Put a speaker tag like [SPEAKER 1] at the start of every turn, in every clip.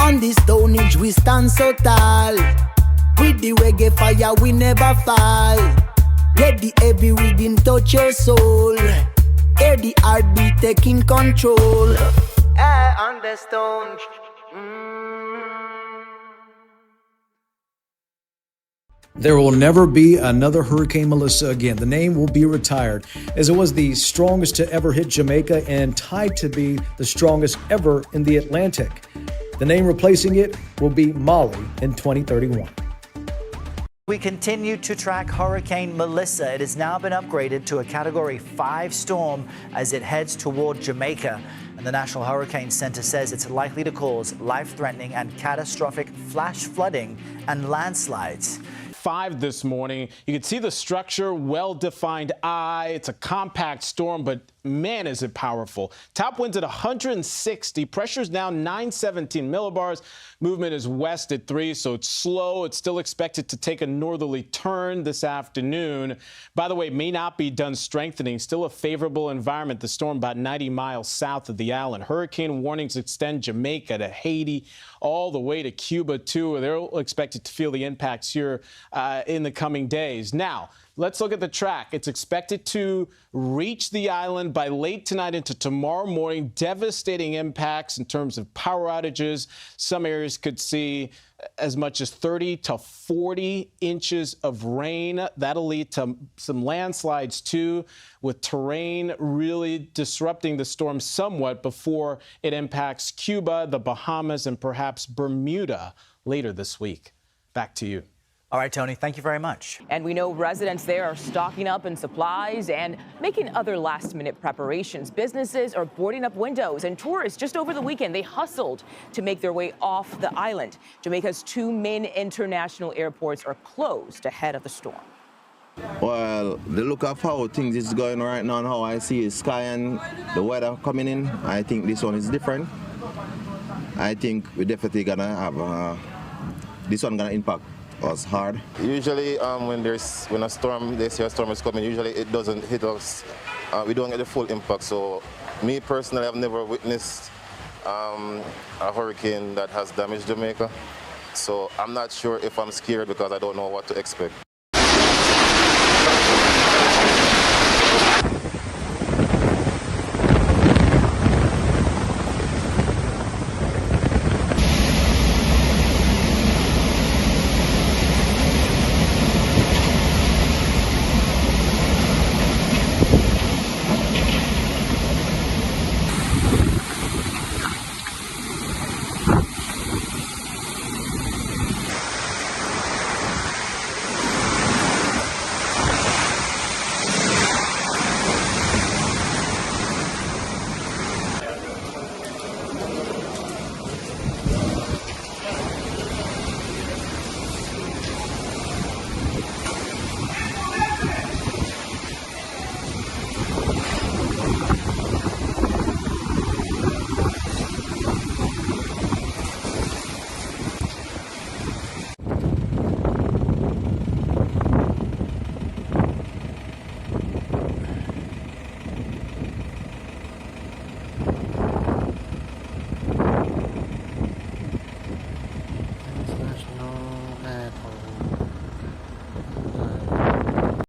[SPEAKER 1] On this stone age we stand so tall. With the reggae fire we never fall. Let the heavy rhythm touch your soul. Hear the heartbeat taking control. On the stone.
[SPEAKER 2] There will never be another Hurricane Melissa again. The name will be retired, as it was the strongest to ever hit Jamaica and tied to be the strongest ever in the Atlantic. The name replacing it will be Molly in 2031.
[SPEAKER 3] We continue to track Hurricane Melissa. It has now been upgraded to a Category 5 storm as it heads toward Jamaica. And the National Hurricane Center says it's likely to cause life-threatening and catastrophic flash flooding and landslides.
[SPEAKER 4] 5 this morning. You can see the structure, well-defined eye. It's a compact storm, but man, is it powerful. Top winds at 160. Pressure's now 917 millibars. Movement is west at 3, so it's slow. It's still expected to take a northerly turn this afternoon. By the way, may not be done strengthening. Still a favorable environment. The storm about 90 miles south of the island. Hurricane warnings extend Jamaica to Haiti, all the way to Cuba, too. They're expected to feel the impacts here in the coming days. Now, let's look at the track. It's expected to reach the island by late tonight into tomorrow morning. Devastating impacts in terms of power outages. Some areas could see as much as 30 to 40 inches of rain. That'll lead to some landslides, too, with terrain really disrupting the storm somewhat before it impacts Cuba, the Bahamas, and perhaps Bermuda later this week. Back to you.
[SPEAKER 3] All right, Tony, thank you very much.
[SPEAKER 5] And we know residents there are stocking up in supplies and making other last-minute preparations. Businesses are boarding up windows, and tourists just over the weekend, they hustled to make their way off the island. Jamaica's 2 main international airports are closed ahead of the storm.
[SPEAKER 6] Well, the look of how things is going right now and how I see the sky and the weather coming in, I think this one is different. I think we're definitely gonna have this one gonna impact us hard.
[SPEAKER 7] Usually when a storm, they say a storm is coming, usually it doesn't hit us. We don't get the full impact. So me personally, I've never witnessed a hurricane that has damaged Jamaica. So I'm not sure if I'm scared because I don't know what to expect.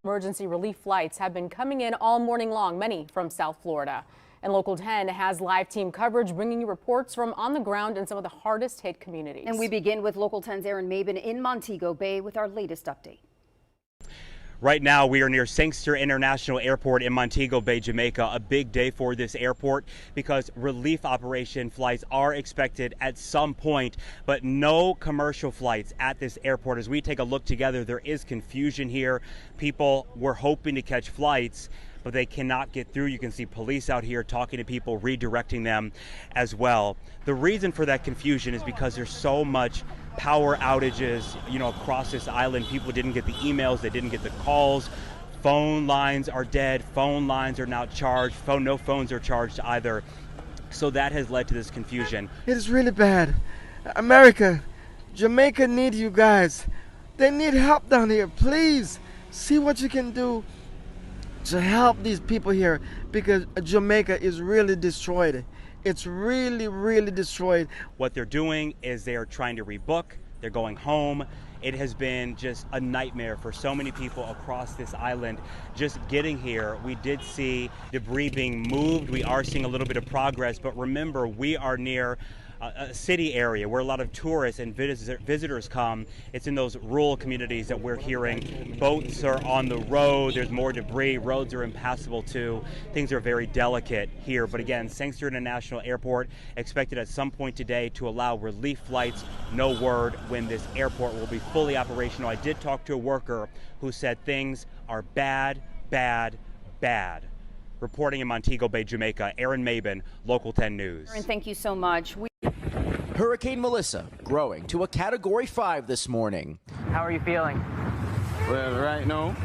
[SPEAKER 8] Emergency relief flights have been coming in all morning long, many from South Florida. And Local 10 has live team coverage bringing you reports from on the ground in some of the hardest hit communities.
[SPEAKER 9] And we begin with Local 10's Aaron Mabin in Montego Bay with our latest update.
[SPEAKER 10] Right now, we are near Sangster International Airport in Montego Bay, Jamaica. A big day for this airport because relief operation flights are expected at some point, but no commercial flights at this airport. As we take a look together, there is confusion here. People were hoping to catch flights, but they cannot get through. You can see police out here talking to people, redirecting them as well. The reason for that confusion is because there's so much power outages, across this island. People didn't get the emails, they didn't get the calls. Phone lines are dead, phone lines are not charged, no phones are charged either. So that has led to this confusion.
[SPEAKER 11] It is really bad. America, Jamaica need you guys. They need help down here. Please see what you can do to help these people here because Jamaica is really destroyed. It's really, really destroyed.
[SPEAKER 10] What they're doing is they are trying to rebook. They're going home. It has been just a nightmare for so many people across this island. Just getting here, we did see debris being moved. We are seeing a little bit of progress, but remember, we are near a city area where a lot of tourists and visitors come. It's in those rural communities that we're hearing boats are on the road. There's more debris. Roads are impassable too. Things are very delicate here. But again, Sangster International Airport expected at some point today to allow relief flights. No word when this airport will be fully operational. I did talk to a worker who said things are bad, bad, bad. Reporting in Montego Bay, Jamaica, Aaron Mabin, Local 10 News.
[SPEAKER 9] Aaron, thank you so much.
[SPEAKER 12] Hurricane Melissa growing to a Category 5 this morning.
[SPEAKER 13] How are you feeling?
[SPEAKER 14] Well, right now,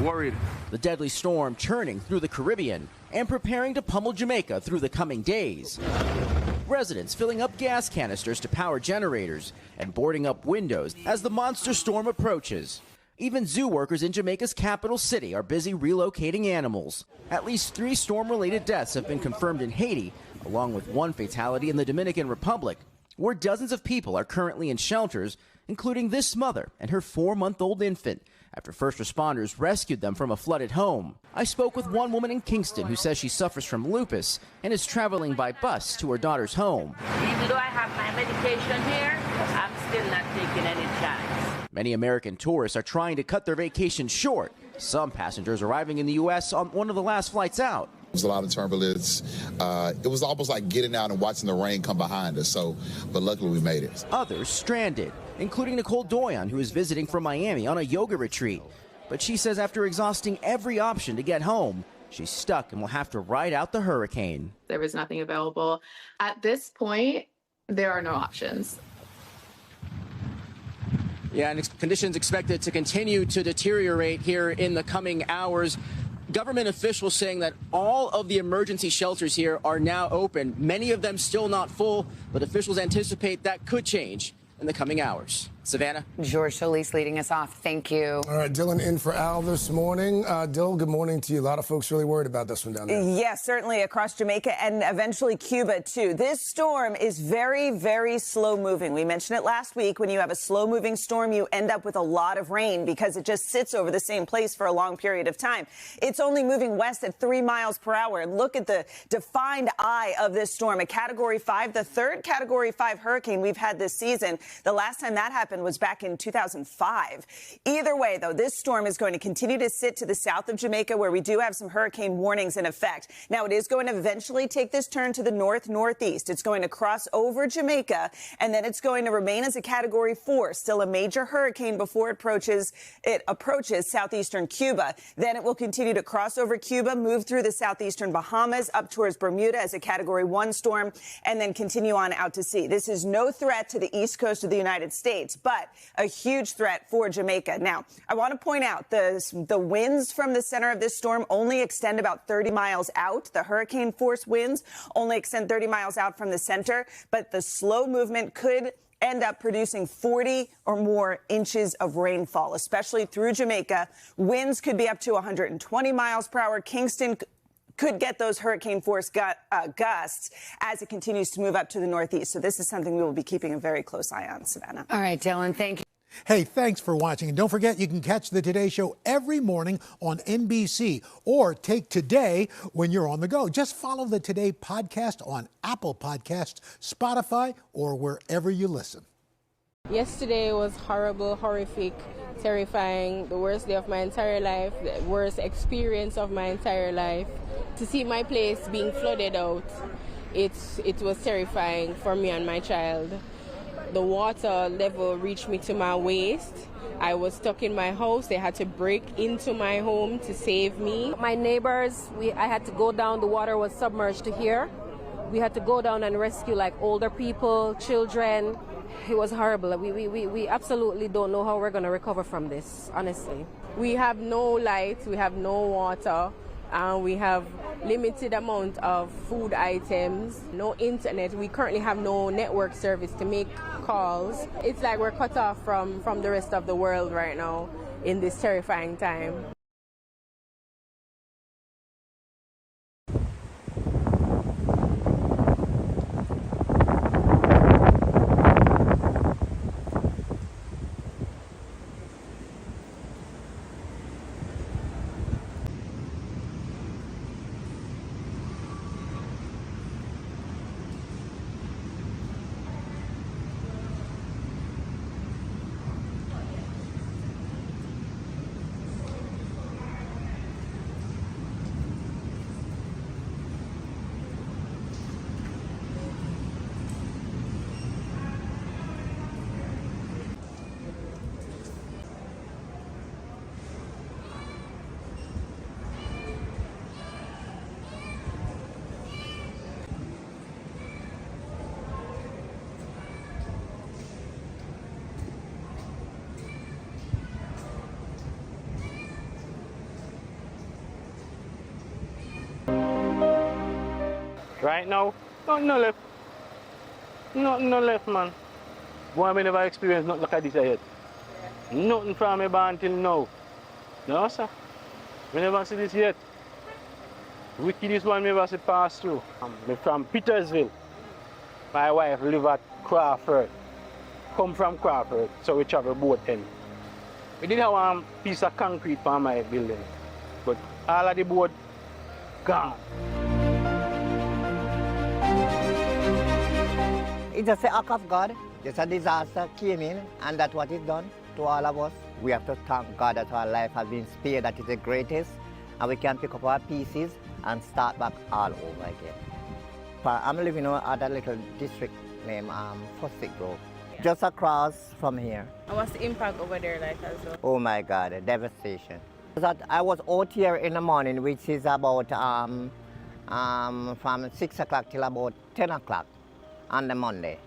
[SPEAKER 14] worried.
[SPEAKER 12] The deadly storm churning through the Caribbean and preparing to pummel Jamaica through the coming days. Residents filling up gas canisters to power generators and boarding up windows as the monster storm approaches. Even zoo workers in Jamaica's capital city are busy relocating animals. At least 3 storm-related deaths have been confirmed in Haiti, along with 1 fatality in the Dominican Republic, where dozens of people are currently in shelters, including this mother and her 4-month-old infant, after first responders rescued them from a flooded home. I spoke with one woman in Kingston who says she suffers from lupus and is traveling by bus to her daughter's home.
[SPEAKER 15] Even though I have my medication here, I'm still not taking any chance.
[SPEAKER 12] Many American tourists are trying to cut their vacation short. Some passengers arriving in the U.S. on one of the last flights out.
[SPEAKER 16] There was a lot of turbulence. It was almost like getting out and watching the rain come behind us, but luckily we made it.
[SPEAKER 12] Others stranded, including Nicole Doyon, who is visiting from Miami on a yoga retreat. But she says after exhausting every option to get home, she's stuck and will have to ride out the hurricane.
[SPEAKER 17] There was nothing available. At this point, there are no options.
[SPEAKER 12] Yeah, and conditions expected to continue to deteriorate here in the coming hours. Government officials saying that all of the emergency shelters here are now open, many of them still not full, but officials anticipate that could change in the coming hours. Savannah?
[SPEAKER 18] George Solis leading us off. Thank you.
[SPEAKER 19] All right, Dylan in for Al this morning. Dill, good morning to you. A lot of folks really worried about this one down there.
[SPEAKER 20] Yes, certainly across Jamaica and eventually Cuba, too. This storm is very, very slow moving. We mentioned it last week. When you have a slow moving storm, you end up with a lot of rain because it just sits over the same place for a long period of time. It's only moving west at 3 miles per hour. And look at the defined eye of this storm, a Category 5, the 3rd Category 5 hurricane we've had this season. The last time that happened was back in 2005. Either way, though, this storm is going to continue to sit to the south of Jamaica, where we do have some hurricane warnings in effect. Now, it is going to eventually take this turn to the north-northeast. It's going to cross over Jamaica, and then it's going to remain as a Category 4, still a major hurricane before it approaches southeastern Cuba. Then it will continue to cross over Cuba, move through the southeastern Bahamas, up towards Bermuda as a Category 1 storm, and then continue on out to sea. This is no threat to the east coast of the United States, but a huge threat for Jamaica. Now, I want to point out the winds from the center of this storm only extend about 30 miles out. The hurricane force winds only extend 30 miles out from the center, but the slow movement could end up producing 40 or more inches of rainfall, especially through Jamaica. Winds could be up to 120 miles per hour. Kingston could get those hurricane force gusts as it continues to move up to the northeast. So this is something we will be keeping a very close eye on, Savannah.
[SPEAKER 18] All right, Dylan, thank you.
[SPEAKER 21] Hey, thanks for watching. And don't forget, you can catch the Today Show every morning on NBC or take Today when you're on the go. Just follow the Today podcast on Apple Podcasts, Spotify, or wherever you listen.
[SPEAKER 22] Yesterday was horrible, horrific, terrifying, the worst day of my entire life, the worst experience of my entire life. To see my place being flooded out, it was terrifying for me and my child. The water level reached me to my waist. I was stuck in my house. They had to break into my home to save me.
[SPEAKER 23] My neighbors, I had to go down. The water was submerged to here. We had to go down and rescue like older people, children. It was horrible. We absolutely don't know how we're going to recover from this, honestly.
[SPEAKER 22] We have no light, we have no water, and we have limited amount of food items, no internet. We currently have no network service to make calls. It's like we're cut off from the rest of the world right now in this terrifying time.
[SPEAKER 1] Right now, nothing no left. Nothing no left, man. Boy, I never experienced nothing like this yet. Nothing from me born till now. No, sir. We never see this yet. Wickedest one we ever see pass through. I'm from Petersville. My wife live at Crawford. Come from Crawford, so we travel both ends. We did have a piece of concrete for my building, but all of the board gone.
[SPEAKER 2] It's just an act of God. Just a disaster came in, and that's what it's done to all of us. We have to thank God that our life has been spared, that is the greatest, and we can pick up our pieces and start back all over again. I'm living at a little district named Fosdick Grove, just across from here.
[SPEAKER 22] And what's the impact over there like as well?
[SPEAKER 2] Oh my God, devastation. I was out here in the morning, which is about from 6 o'clock till about 10 o'clock on the Monday.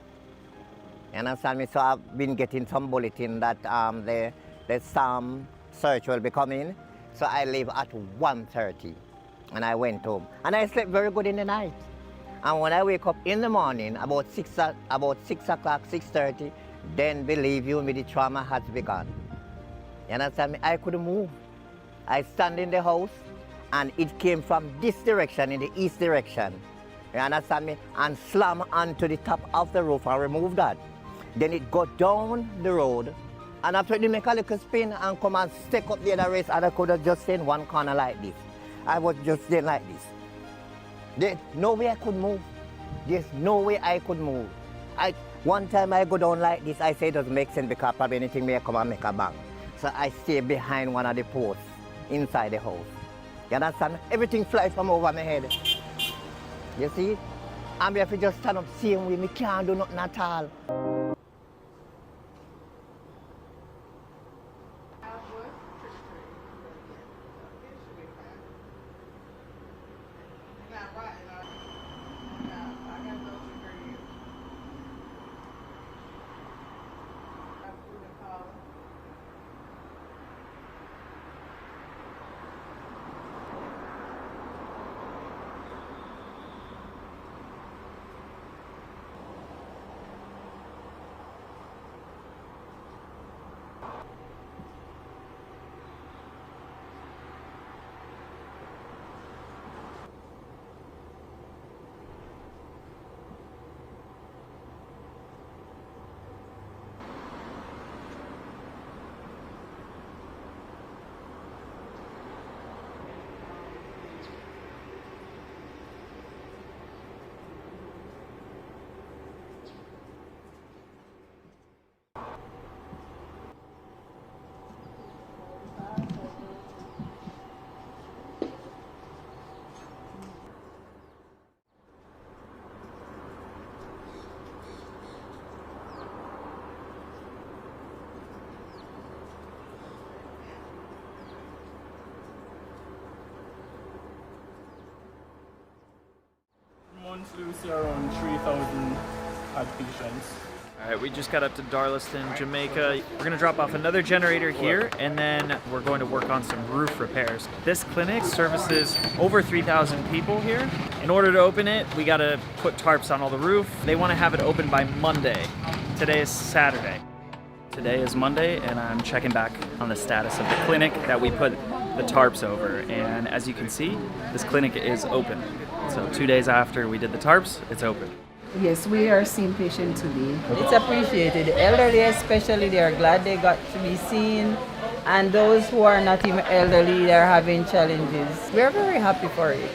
[SPEAKER 2] You understand me? So I've been getting some bulletin that the storm surge will be coming. So I leave at 1:30 and I went home. And I slept very good in the night. And when I wake up in the morning, about 6 o'clock, 6:30, then believe you me, the trauma has begun. You understand me? I couldn't move. I stand in the house and it came from this direction, in the east direction. You understand me? And slam onto the top of the roof and remove that. Then it go down the road, and after it make a little spin and come and stick up the other race, and I could have just stayed in one corner like this. I was just staying like this. There's no way I could move. There's no way I could move. One time I go down like this, I say it doesn't make sense because probably anything may come and make a bang. So I stay behind one of the posts inside the house. You understand? Everything flies from over my head. You see? And we have to just stand up same way. Me can't do nothing at all.
[SPEAKER 13] Monthly we see around 3,000 patients.
[SPEAKER 24] All right, we just got up to Darlaston, Jamaica. We're gonna drop off another generator here, and then we're going to work on some roof repairs. This clinic services over 3,000 people here. In order to open it, we gotta put tarps on all the roof. They wanna have it open by Monday. Today is Saturday. Today is Monday, and I'm checking back on the status of the clinic that we put the tarps over. And as you can see, this clinic is open. So 2 days after we did the tarps, it's open.
[SPEAKER 25] Yes, we are seeing patients today. It's appreciated. The elderly especially, they are glad they got to be seen. And those who are not even elderly, they're having challenges. We're very happy for it.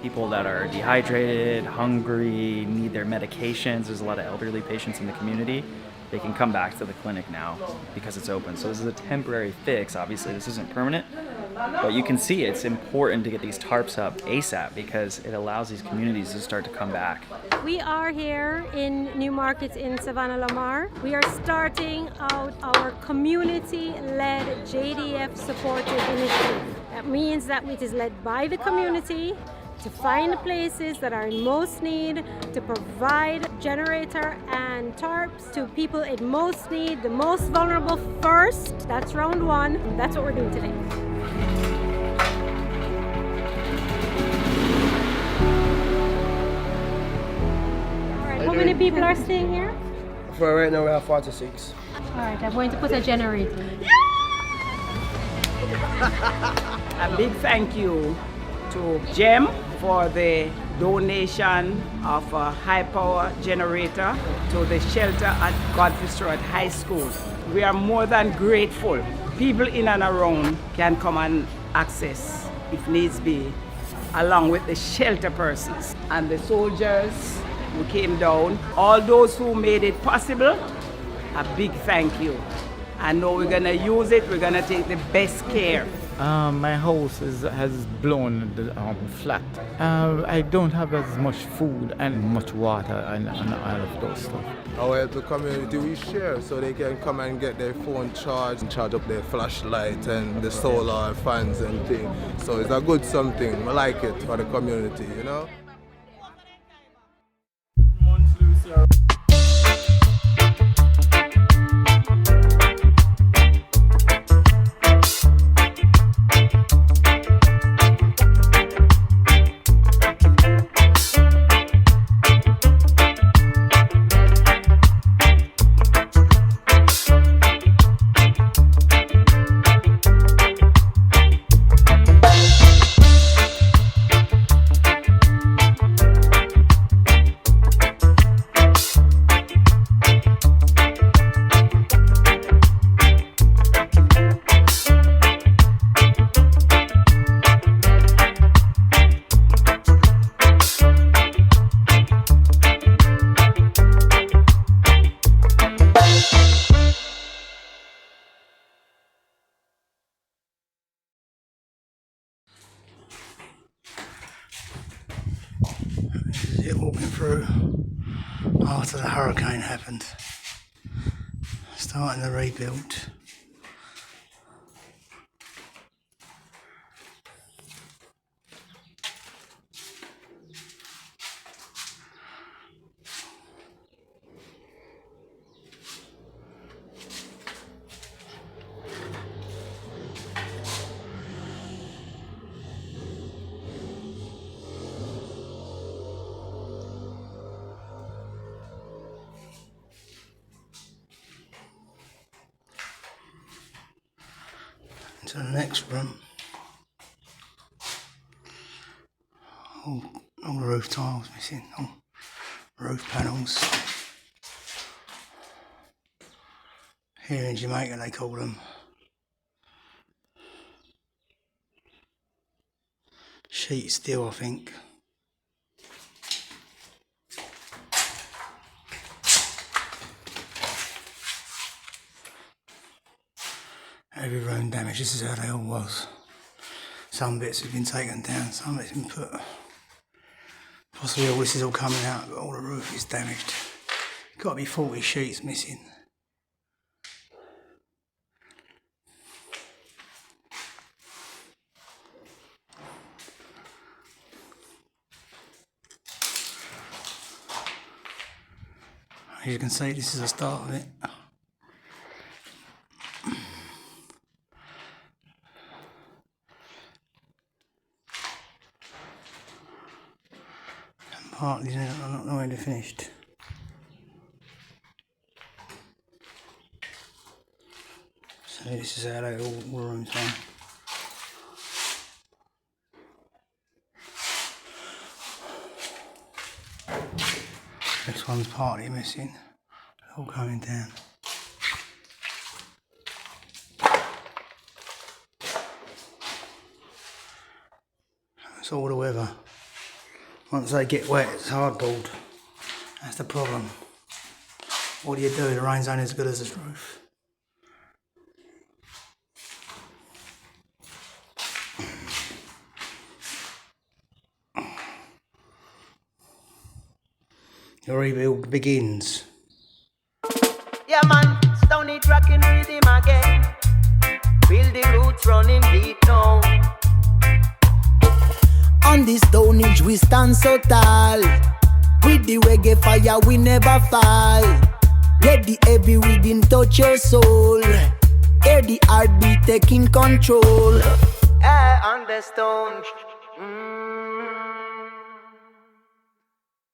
[SPEAKER 24] People that are dehydrated, hungry, need their medications. There's a lot of elderly patients in the community. They can come back to the clinic now because it's open. So this is a temporary fix. Obviously, this isn't permanent. But you can see it's important to get these tarps up ASAP because it allows these communities to start to come back.
[SPEAKER 26] We are here in New Market in Savannah Lamar. We are starting out our community-led JDF-supported initiative. That means that it is led by the community to find the places that are in most need, to provide generator and tarps to people in most need, the most vulnerable first. That's round one. That's what we're doing today. many people are staying here?
[SPEAKER 11] For right now, we have 46.
[SPEAKER 26] All right, I'm going to put a generator.
[SPEAKER 3] A big thank you to Jem for the donation of a high power generator to the shelter at Godfrey Stewart High School. We are more than grateful. People in and around can come and access, if needs be, along with the shelter persons and the soldiers who came down. All those who made it possible, a big thank you. I know we're gonna use it, we're gonna take the best care.
[SPEAKER 4] My house has blown flat. I don't have as much food and much water and all of those stuff.
[SPEAKER 5] Our the community we share so they can come and get their phone charged and charge up their flashlight and the solar fans and things. So it's a good something. I like it for the community, you know.
[SPEAKER 6] Walking through after the hurricane happened, starting the rebuild. To the next room. All the roof tiles missing, all roof panels. Here in Jamaica they call them sheet steel, I think. Every room damaged, this is how they all was. Some bits have been taken down, some bits have been put. Possibly all this is all coming out, but all the roof is damaged. Got to be 40 sheets missing. As you can see, this is the start of it. Partly, I'm not knowing they're finished. So this is how they all rooms are. This one's partly missing, all coming down. That's all the weather. Once they get wet, it's hardboard. That's the problem. What do you do? The rain's only as good as the roof. The rebuild begins.
[SPEAKER 7] Yeah man, stone it rocking rhythm again. Building roots running deep now. On this stone age we stand so tall. With the reggae fire we never fall. Let the heavy rhythm touch your soul. Hear the heartbeat taking control. On the stone.